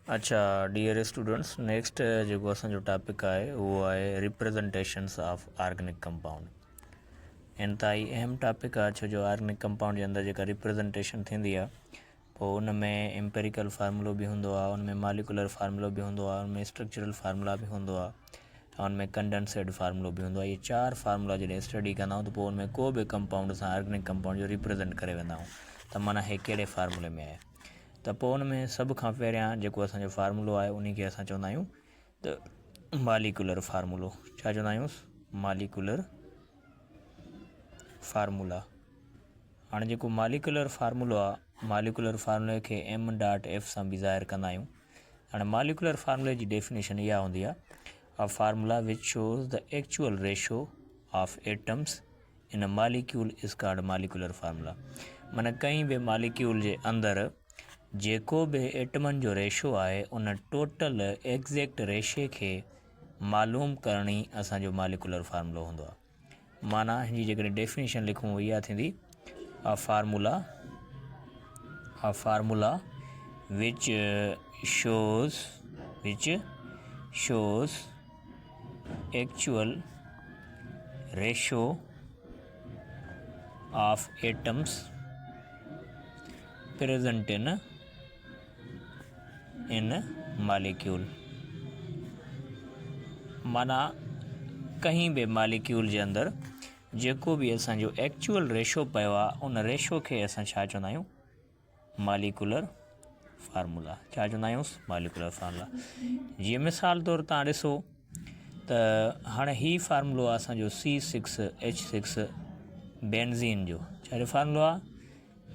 अच्छा dear students, next जो असो टॉपिक है वो है रिप्रेजेंटेशंस ऑफ ऑर्गेनिक कंपाउंड। इंतहाई अहम टॉपिक है, छो जो ऑर्गेनिक कंपाउंड के अंदर जो रिप्रेजेंटेशन थी है उनमें एम्पेरिकल फार्मूलो भी होंगे, उनमें मॉलिक्यूलर फार्मूलो भी होंगे, उनमें स्ट्रक्चरल फार्मूला भी होंगे, उनमें कंडेंसेड फार्मूलो भी होंगे। ये 4 फार्मूला जो स्टडी कंदा तो उनमें को भी कंपाउंड से ऑर्गेनिक कंपाउंड जो रिप्रेजेंट करे वेंदा तो माना हे कड़े फार्मूले में है। तो उनमें सब खां पहिरियां जेको असांजो फार्मूलो आहे उन खे असां चवंदा आहियूं त मॉलिक्यूलर फार्मूलो। छा चवंदा आहियूं? Molecular formula. हाणे जेको मॉलिक्यूलर फार्मूलो आहे, मॉलिक्यूलर फार्मूले खे m.f सां बि ज़ाहिर कंदा आहियूं। हाणे मॉलिक्यूलर फार्मूले जी डेफिनेशन इहा हूंदी आहे, a formula which shows the actual ratio of atoms in a molecule is called molecular formula. माना कंहिं बि मॉलिक्यूल जे अंदरि जेको भी एटमन जो रेशो है उन टोटल एग्जैक्ट रेशे के मालूम करणी असो मॉलिक्यूलर फार्मूलो होंगे। माना हिन जी डेफिनेशन लिखूँ इहा थी, a formula which shows actual ratio of atoms present in molecule. माना कहीं भी मॉलिक्यूल के अंदर जेको भी असो एक्चुअल रेशो पयो आहे उन रेशो के असां छा चवंदा आहियूं? Molecular formula. छा चवंदा आहियूं? Molecular formula. जीअं मिसाल तौर तव्हां ॾिसो त हाणे ही फार्मूलो आहे असांजो C6H6 बेंज़ीन जो। छा जो फार्मूलो आहे?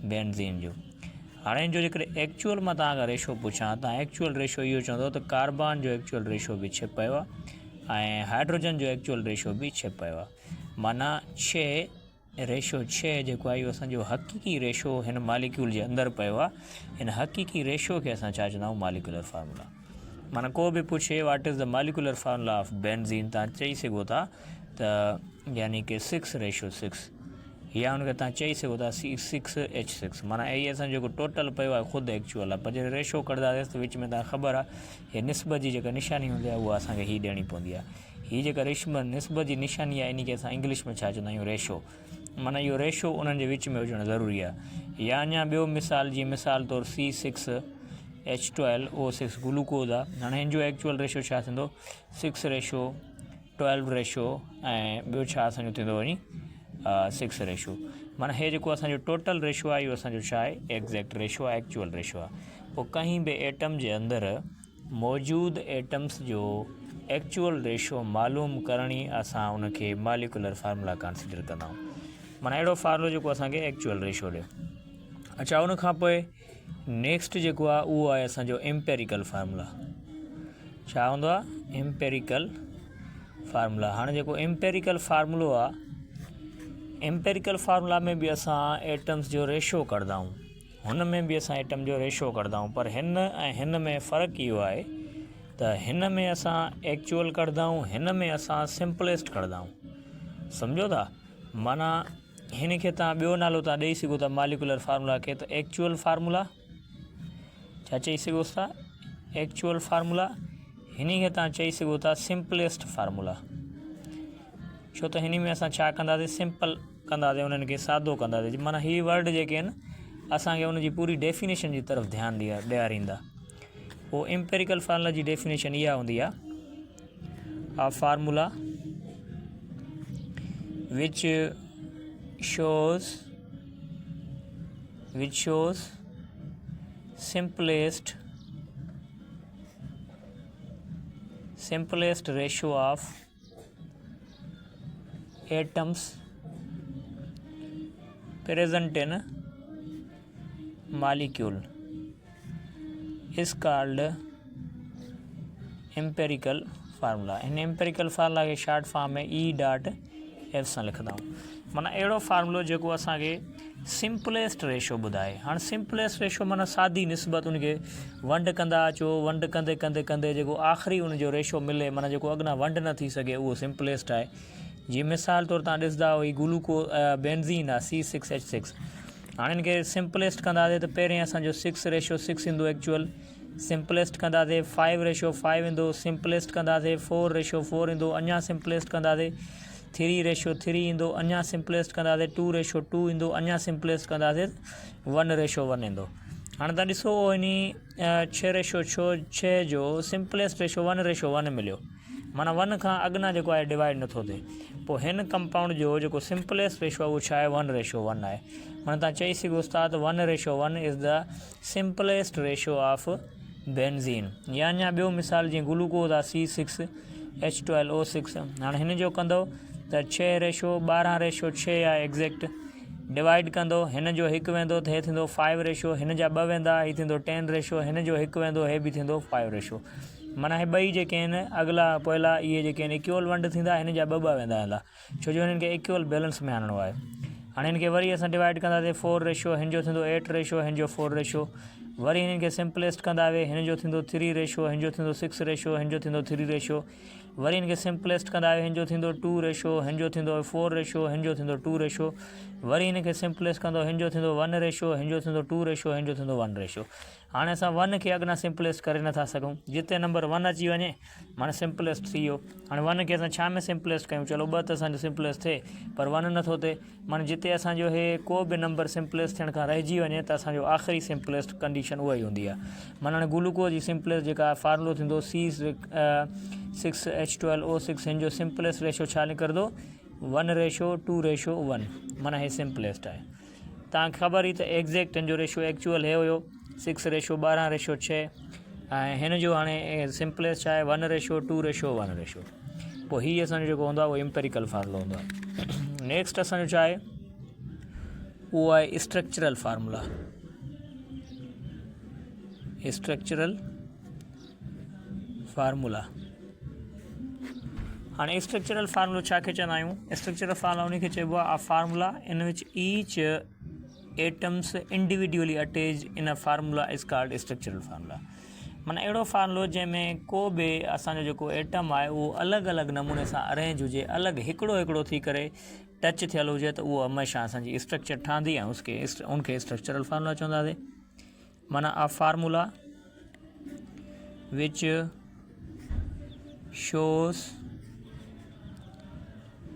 बेंज़ीन जो। हाणे जो जेकॾहिं एक्चुअल मां तव्हां रेशो पुछां, तव्हां एक्चुअल रेशो इहो चवंदो त कार्बन जो एक्चुअल रेशो भी 6 पियो आहे ऐं हाइड्रोजन जो एक्चुअल रेशो भी 6 पियो आहे। माना 6 रेशो 6 जेको आहे इहो असांजो हक़ीक़ी रेशो हिन मॉलिक्यूल जे अंदरि पियो आहे। हिन हक़ीक़ी रेशो खे असां छा चवंदा आहियूं? Molecular formula. माना को भी पुछे what is the molecular formula of benzene, तव्हां चई सघो था त यानी कि 6:6, या उनखे तव्हां चई सघो था C6H6। माना ये असां जेको टोटल पियो आहे ख़ुदि एक्चुअल आहे, पर जॾहिं रेशो कढंदासीं त विच में तव्हां ख़बर आहे हे निस्बत जी जेका निशानी हूंदी आहे उहा असांखे हीअ ॾियणी पवंदी आहे। हीअ जेका निस्बत जी निशानी आहे इन खे असां इंग्लिश में छा चवंदा आहियूं? रेशो। माना इहो रेशो उन्हनि जे विच में हुजणु ज़रूरी आहे। या अञा ॿियो मिसाल, जीअं मिसाल तौरु C6H12O6 ग्लूकोज़ आहे। हाणे हिन जो एक्चुअल रेशो छा थींदो? 6:12 रेशो ऐं ॿियो छा असांजो थींदो वञी 6 रेशो। माना हे जेको असांजो टोटल रेशो आहे इहो असांजो छा आहे? एग्जैक्ट रेशो आहे, एक्चुअल रेशो आहे। पोइ कंहिं बि एटम जे अंदरि मौजूदु एटम्स जो एक्चुअल रेशो मालूम करणी असां उनखे मॉलिक्यूलर फार्मूला कंसिडर कंदा आहियूं। माना अहिड़ो फार्मूलो जेको असांखे एक्चुअल रेशो ॾिए। अच्छा, उन खां पोइ नेक्स्ट जेको आहे उहो आहे असांजो एम्पेरिकल फार्मूला। छा हूंदो आहे? Empirical formula. हाणे जेको एम्पेरिकल फार्मूलो आहे, एम्पेरिकल फार्मूला में भी असां एटम्स जो रेशो कढंदा आहियूं, हुन में भी असां एटम जो रेशो कढंदा आहियूं, पर हिन ऐं हिन में फ़र्क़ु इहो आहे त हिन में असां एक्चुअल कढंदा आहियूं, हिन में असां सिंपलेस्ट कढंदा आहियूं। सम्झो था? माना हिन खे तव्हां ॿियो नालो तव्हां ॾेई सघो था मॉलिक्यूलर फार्मूला खे, त एक्चुअल फार्मूला। छा चई सघोसि था? Actual formula. हिन खे तव्हां चई सघो था सिंपलेस्ट फार्मूला। छो त हिन में असां छा कंदासीं? सिंपल कंदासीं, उन्हनि खे सादो कंदासीं। माना हीअ वर्ड जेके आहिनि असांखे उनजी पूरी डेफिनेशन जी तरफ़ ध्यानु ॾियारींदा। पोइ एम्पेरिकल फार्मूला जी डेफिनेशन इहा हूंदी आहे, a formula which shows simplest ratio of atoms present in molecule is called empirical formula. इन एम्पेरिकल फार्मूला के शॉर्ट फॉर्म में E.F सां लिखंदा आहियूं। माना अहिड़ो फार्मूलो जेको असांखे सिंपलेस्ट रेशो ॿुधाए। हाणे सिंपलेस्ट रेशो माना सादी निस्बत, उनखे वंड कंदा अचो, वंड कंदे कंदे कंदे जेको आख़िरी उनजो रेशो मिले, माना जेको अॻियां वंड न थी सघे, उहो सिंपलेस्ट आहे। जीअं मिसाल तौरु तव्हां ॾिसंदा हो ही बेंज़ीन आहे C6H6। हाणे हिनखे सिंपलेस्ट कंदासीं त पहिरें असांजो 6:6 ईंदो एक्चुअल, सिंपलेस्ट कंदासीं 5:5 ईंदो, सिंपलेस्ट कंदासीं 4:4 ईंदो, अञा सिंपलेस्ट कंदासीं 3:3 ईंदो, अञा सिंपलेस्ट कंदासीं 2:2 ईंदो, अञा सिंपलेस्ट कंदासीं 1:1 ईंदो। हाणे तव्हां ॾिसो इन 6:6 जो सिंपलेस्ट रेशो 1:1 मिलियो, माना 1 खां अॻिना जेको आहे डिवाइड नथो थिए। पोइ हिन कंपाउंड जो जेको सिंपलेस्ट रेशो आहे उहो छा आहे 1:1 आहे। माना तव्हां चई सघो था त 1:1 is the simplest ratio of benzene. या अञा ॿियो मिसाल जीअं ग्लूकोज़ आहे C6H12O6, हाणे हिन जो कंदो त 6:12:6 आहे एग्ज़ैक्ट, डिवाइड कंदो, हिन जो 1 वेंदो त हे थींदो 5 हिन जा 2 वेंदा हीअ थींदो 10, हिन जो 1 वेंदो हे बि थींदो 5। माना हे ॿई जेके आहिनि अॻिला पोइला इहे जेके आहिनि इक्वल वंड थींदा, हिन जा 2 वेंदा हलंदा, छो जो हिननि खे इक्वल बैलेंस में आणिणो आहे। हाणे हिन खे वरी असां डिवाइड कंदासीं 4, हिन जो थींदो 8, हिन जो 4, वरी हिननि खे सिंपलेस्ट कंदा वे, हिन जो थींदो 3, हिन जो थींदो 6, हिन जो थींदो 3, वरी हिन खे सिंपलेस्ट कंदा वे, हिन जो थींदो 2, हिन जो थींदो 4, हिन जो थींदो 2, वरी हिन खे सिंपलेस्ट कंदो, हिन जो थींदो 1, हिन जो थींदो 2, हिन जो थींदो 1। हाणे असां 1 खे अॻिना सिंपलेस्ट करे नथा सघूं, जिते नंबर 1 अची वञे माना सिंपलेस्ट थी वियो। हाणे 1 खे असां छा में सिंपलेस्ट कयूं, चलो 2 त असांजो सिंपलेस्ट थिए पर 1 नथो थिए, माना जिते असांजो हे को बि नंबर सिंपलेस्ट थियण खां रहिजी वञे त असांजो आख़िरी सिंपलेस्ट कंडीशन उहा ई हूंदी आहे। माना हाणे ग्लूकोज जी सिंपलेस्ट जेका फार्मूलो थींदो C6H12O6, हिन जो सिंपलेस्ट रेशो छा निकिरंदो 1:2:1, माना हे सिंपलेस्ट आहे। तव्हांखे ख़बर ई त एग्ज़ैक्ट हिन जो रेशो एक्चुअल हे हुयो 6:12:6, ऐं हिन जो हाणे सिंपलेस्ट छा आहे 1:2:1। पोइ हीअ असांजो जेको हूंदो आहे उहो एम्पेरिकल फार्मूलो हूंदो आहे। नेक्स्ट असांजो छा आहे उहो आहे स्ट्रक्चरल फार्मूला। स्ट्रक्चरल फार्मूला, हाणे स्ट्रक्चरल फार्मूलो छा खे चवंदा आहियूं, स्ट्रक्चरल फार्मूला उन खे चइबो आहे फार्मूला इन which each atoms individually attached इन a formula is called structural formula. माना अहिड़ो फार्मूलो जंहिंमें को बि असांजो जेको एटम आहे उहो अलॻि अलॻि नमूने सां अरेंज हुजे, अलॻि हिकिड़ो थी करे टच थियल हुजे, त उहो हमेशह असांजी स्ट्रक्चर ठहंदी आहे, उनखे स्ट्रक्चरल फार्मूला चवंदासीं। माना अ फार्मूला विच shows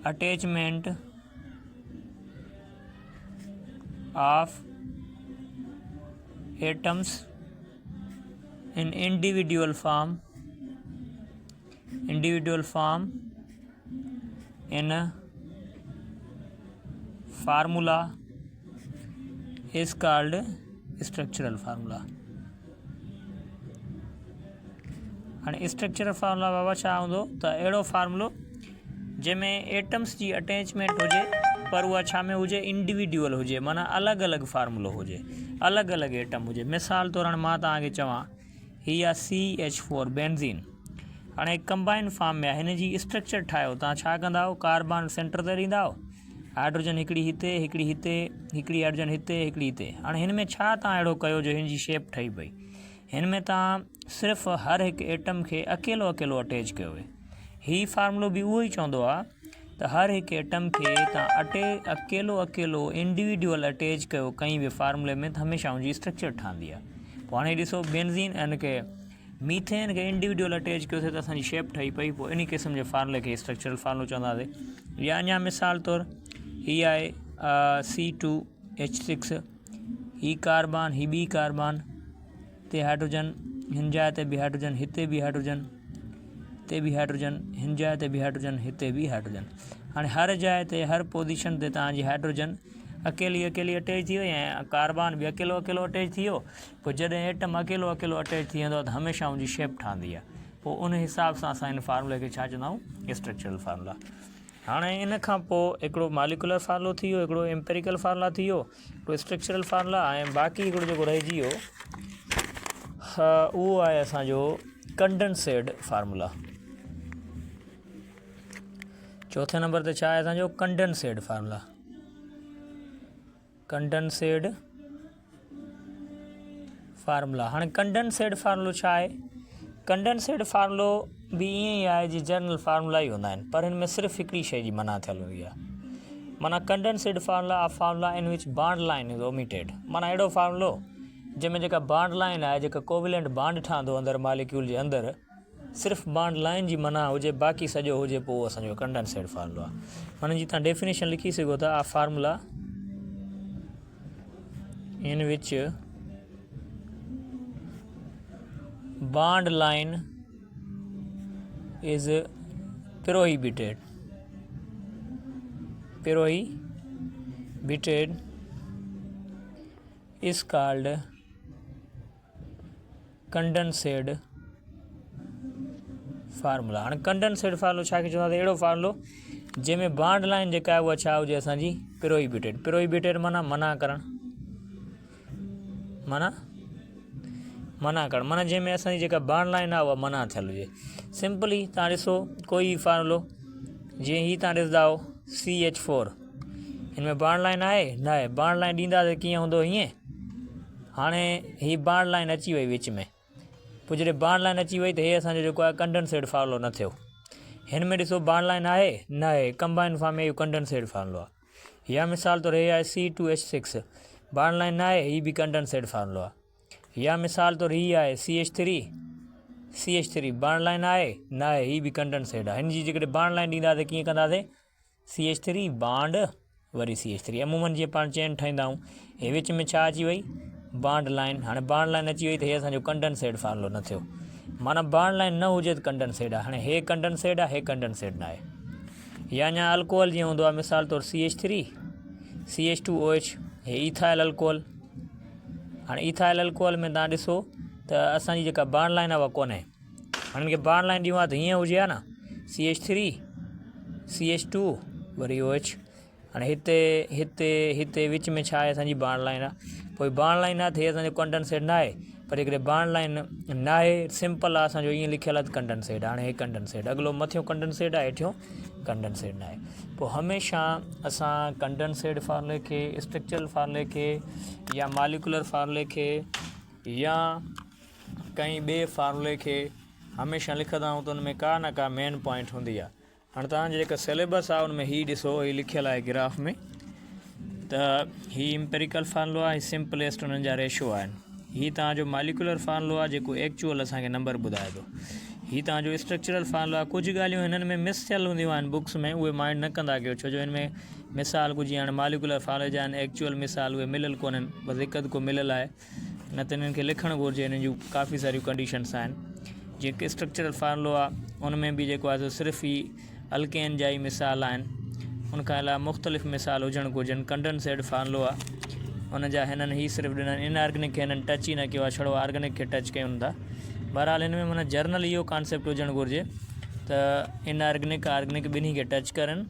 attachment of atoms in individual form in a formula is called structural formula। हाणे स्ट्रक्चरल फार्मूला बाबा छा हूंदो त अहिड़ो फार्मूलो जंहिंमें एटम्स जी अटैचमेंट हुजे पर उहा छा में हुजे इंडिविजुअल हुजे, माना अलॻि अलॻि फार्मूलो हुजे, अलॻि अलॻि एटम हुजे। मिसाल तौरु हाणे मां तव्हांखे चवां हीअ आहे CH4 बेंज़ीन, हाणे कंबाइन फॉर्म में आहे, हिन जी स्ट्रक्चर ठाहियो, तव्हां छा कंदा कार्बन सेंटर ते ॾींदा हाइड्रोजन हिकिड़ी हिते, हिकिड़ी हिते, हिकिड़ी हाइड्रोजन हिते, हिकिड़ी हिते। हाणे हिन में छा तव्हां अहिड़ो कयो जो हिन जी शेप ठही पई, हिन में तव्हां सिर्फ़ु हर हिकु एटम खे अकेलो अटैच कयो आहे। हीअ फार्मूलो बि उहो ई चवंदो आहे त हर हिकु एटम खे तव्हां अकेलो इंडिविजुअल अटैच कयो कंहिं बि फार्मूले में, त हमेशह हुनजी स्ट्रक्चर ठहंदी आहे। पोइ हाणे ॾिसो बेंज़ीन हिन खे मीथेन खे इंडिविजुअल अटैच कयोसीं त असांजी शेप ठही पई, पोइ इन क़िस्म जे फार्मूले खे स्ट्रक्चरल फार्मूलो चवंदासीं। या अञा मिसाल तौरु हीअ आहे C2H6, हीअ कार्बन, हीअ ॿी कार्बन, ते हाइड्रोजन, हिन जाइ ते बि हाइड्रोजन, हिते बि हाइड्रोजन, ते बि हाइड्रोजन, हिन जाइ ते बि हाइड्रोजन, हिते बि हाइड्रोजन। हाणे हर जाइ ते हर पोजीशन ते तव्हांजी हाइड्रोजन अकेली अटैच थी वई ऐं कार्बन बि अकेलो अटैच थी वियो। पोइ जॾहिं एटम अकेलो अटैच थी वेंदो त हमेशह हुनजी शेप ठहंदी आहे। पोइ उन हिसाब सां असां हिन फार्मूले खे छा चवंदा आहियूं स्ट्रक्चरल फार्मूला। हाणे इन खां पोइ हिकिड़ो मालिकुलर फार्मूलो थी वियो, हिकिड़ो एम्पेरिकल फार्मूला थी वियो, हिकिड़ो स्ट्रक्चरल फार्मूला, ऐं बाक़ी हिकिड़ो जेको रहिजी वियो उहो आहे असांजो कंडेंसेड फार्मूला। चौथे नंबर ते छा आहे असांजो कंडेंसेड फार्मूला। कंडेंसेड फार्मूला, हाणे कंडेंसेड फार्मूलो छा आहे, कंडेंसेड फार्मूलो बि ईअं ई आहे जी जनरल फार्मूला ई हूंदा आहिनि, पर हिन में सिर्फ़ु हिकिड़ी शइ जी मना थियल हूंदी आहे। माना कंडेंसेड फार्मूला इन विच बॉन्ड लाइन इज़ ओमिटेड, माना अहिड़ो फार्मूलो जंहिंमें जेका बॉन्ड लाइन आहे, जेका कोवेलेंट बॉन्ड ठहंदो अंदरि मालिक्यूल जे अंदरि, सिर्फ़ु बॉन्ड लाइन जी मना हुजे, बाक़ी सॼो हुजे, पोइ असांजो कंडेंसेट फार्मूला आहे। माना जी तव्हां डेफिनेशन लिखी सघो था, आ फार्मूला इन विच bond line is prohibited is called condensate formula. हाणे कंडेंसेट फार्मूलो छा खे चवंदा? अहिड़ो फार्मूलो जंहिंमें बॉन्ड लाइन जेका आहे उहा छा हुजे असांजी प्रोहिबिटेड माना मना करणु, मना करणु, माना जंहिंमें असांजी जेका बॉन्ड लाइन आहे उहा मना थियल हुजे। सिंपली तव्हां ॾिसो कोई फार्मूलो, जीअं ही तव्हां ॾिसंदा CH4, हिन में बॉन्ड लाइन आहे न आहे? बॉन्ड लाइन ॾींदा त कीअं हूंदो? हीअं। हाणे ही बॉन्ड लाइन अची वई विच में, पोइ जॾहिं बॉन्ड लाइन अची वई त हे असांजो जेको आहे कंडेंसेट फार्मूलो न थियो। हिन में ॾिसो बॉन्ड लाइन आहे न आहे? कंबाइन फॉर्म में इहो कंडेंसेट फार्मूलो आहे। या मिसाल तौरु हे आहे C2H6, बॉन्ड लाइन न आहे, ही बि कंडेंसेट फार्मूलो आहे। या मिसाल तौरु ही आहे CH3, बॉन्ड लाइन आहे न आहे? ही बि कंडेंसेट आहे। हिन जी जेकॾहिं बॉन्ड लाइन ॾींदा त कीअं कंदासीं? CH3 बॉन्ड वरी CH3। अमूमन जीअं पाण चेन ठाहींदा आहियूं, हे विच में छा अची वई? Bond line. हाणे बॉन्ड लाइन अची वई त हे असांजो कंडेंसेट फार्मूलो न थियो। माना बॉन्ड लाइन न हुजे त कंडेंसेट आहे। हाणे हे कंडेंसेट आहे, हे कंडेंसेट न आहे। या अञा अल्कोहल जीअं हूंदो आहे, मिसाल तौरु CH3 CH2OH, हे इथाइल अल्कोहल। हाणे इथाइल अल्कोहल में तव्हां ॾिसो त असांजी जेका बॉन्ड लाइन आहे उहा कोन्हे। हाणे हिनखे बॉन्ड लाइन ॾियूं आहे त हीअं हुजे हा न, CH3 CH2 वरी OH। हाणे हिते विच में छा आहे? असांजी बॉन्ड लाइन आहे। पोइ बॉन्ड लाइन आहे त हे असांजो कंडेंसेट न आहे, पर हिकिड़े बॉन्ड लाइन न आहे, सिंपल आहे असांजो ईअं लिखियलु आहे त कंडेंसेट। हाणे हे कंडेंसेट, अॻिलो मथियों कंडेंसेट आहे, हेठियों कंडेंसेट न आहे। पोइ हमेशह असां कंडेंसेट फार्मूले खे, स्ट्रक्चरल फार्मूले खे, या मालिकुलर फार्मूले खे, या कंहिं ॿिए फार्मूले खे हमेशह लिखंदा आहियूं त उन में का न का मेन पॉइंट हूंदी आहे। हाणे तव्हांजे जेका सिलेबस आहे उन में हीअ ॾिसो, हीअ लिखियलु आहे ग्राफ में, त हीअ इम्पेरिकल फार्मूलो आहे, सिंपलेस्ट उन्हनि जा रेशो आहिनि। हीअ तव्हांजो मालिकुलर फार्मूलो आहे जेको एक्चुअल असांखे नंबर ॿुधाए थो। हीअ तव्हांजो स्ट्रक्चरल फार्मूलो आहे। कुझु ॻाल्हियूं हिननि में मिस थियल हूंदियूं आहिनि बुक्स में, उहे माइंड न कंदा कयो, छो जो हिन में मिसाल कुझु हाणे मालिकुलर फार्मूले जा आहिनि, एक्चुअल मिसाल उहे मिलियल कोन्हनि, बसि हिकु अधु को मिलियल आहे, न त हिननि खे लिखणु घुरिजे। हिननि जूं काफ़ी सारियूं कंडीशन्स आहिनि। जेके स्ट्रक्चरल फार्मूलो आहे उन में बि जेको आहे सिर्फ़ु ई अल्केन जा ई मिसाल आहिनि, उनखां अलावा मुख़्तलिफ़ मिसाल हुजणु घुरिजनि। कंडेंसेट फार्मूलो आहे उन जा हिननि ई सिर्फ़ु ॾिननि, इनऑर्गेनिक खे हिननि टच ई न कयो आहे, छड़ो ऑर्गेनिक खे टच कयूं था। बहरहाल हिन में माना जर्नल इहो कॉन्सेप्ट हुजणु घुरिजे त इनऑर्गेनिक ऑर्गेनिक ॿिन्ही खे टच करनि,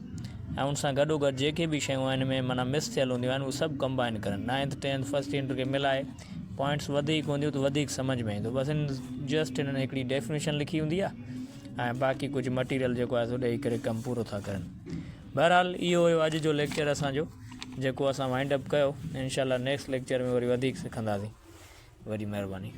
ऐं उन सां गॾोगॾु जेके बि शयूं हिन में माना मिस थियल हूंदियूं आहिनि उहे सभु कंबाइन करनि। 9th 10th फस्ट इंटर खे मिलाए पॉइंट्स वधीक हूंदियूं त वधीक सम्झ में ईंदो। बसि जस्ट हिननि हिकिड़ी डेफिनेशन लिखी हूंदी आहे, ऐं बाक़ी कुझु मटीरियल जेको आहे सो ॾेई करे कमु पूरो था करनि। बहरहाल इहो हुयो अॼु जो लेक्चर असांजो, जेको असां वाइंड अप कयो। इंशाल्लाह नेक्स्ट लेक्चर में वरी वधीक सिखंदासीं। वॾी महिरबानी।